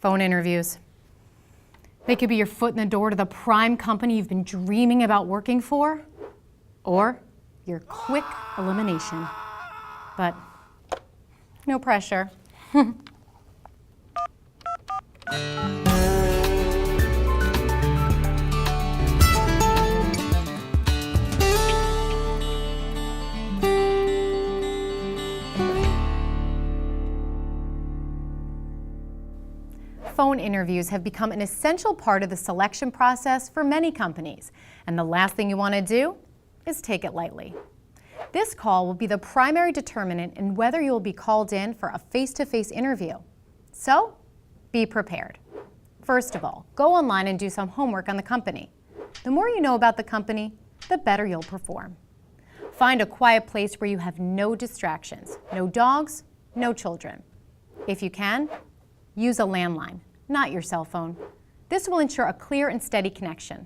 Phone interviews. They could be your foot in the door to the prime company you've been dreaming about working for, or your quick elimination. But no pressure. Phone interviews have become an essential part of the selection process for many companies, and the last thing you want to do is take it lightly. This call will be the primary determinant in whether you will be called in for a face-to-face interview. So, be prepared. First of all, go online and do some homework on the company. The more you know about the company, the better you'll perform. Find a quiet place where you have no distractions, no dogs, no children. If you can, use a landline, not your cell phone. This will ensure a clear and steady connection.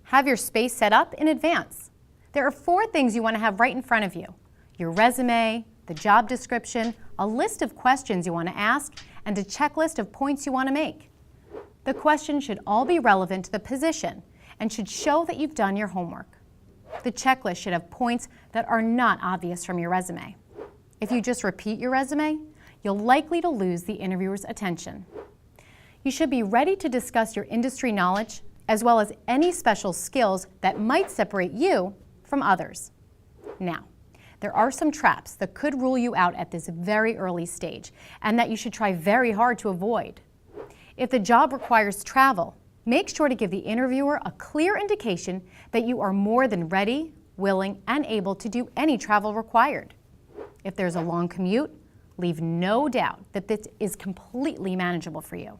Have your space set up in advance. There are 4 things you want to have right in front of you: your resume, the job description, a list of questions you want to ask, and a checklist of points you want to make. The questions should all be relevant to the position and should show that you've done your homework. The checklist should have points that are not obvious from your resume. If you just repeat your resume, you're likely to lose the interviewer's attention. You should be ready to discuss your industry knowledge as well as any special skills that might separate you from others. Now, there are some traps that could rule you out at this very early stage and that you should try very hard to avoid. If the job requires travel, make sure to give the interviewer a clear indication that you are more than ready, willing, and able to do any travel required. If there's a long commute, leave no doubt that this is completely manageable for you.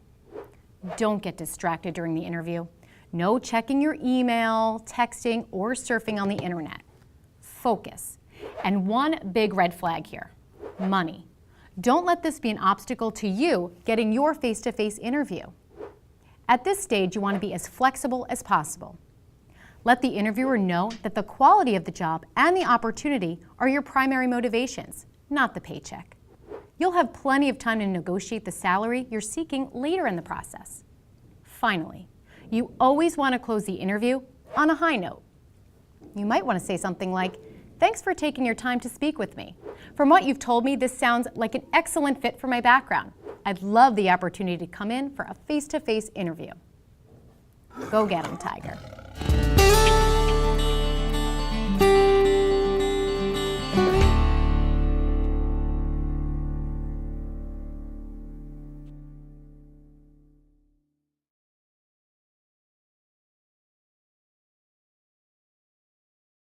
Don't get distracted during the interview. No checking your email, texting, or surfing on the internet. Focus. And one big red flag here: money. Don't let this be an obstacle to you getting your face-to-face interview. At this stage, you want to be as flexible as possible. Let the interviewer know that the quality of the job and the opportunity are your primary motivations, not the paycheck. You'll have plenty of time to negotiate the salary you're seeking later in the process. Finally, you always want to close the interview on a high note. You might want to say something like, "Thanks for taking your time to speak with me. From what you've told me, this sounds like an excellent fit for my background. I'd love the opportunity to come in for a face-to-face interview." Go get 'em, Tiger.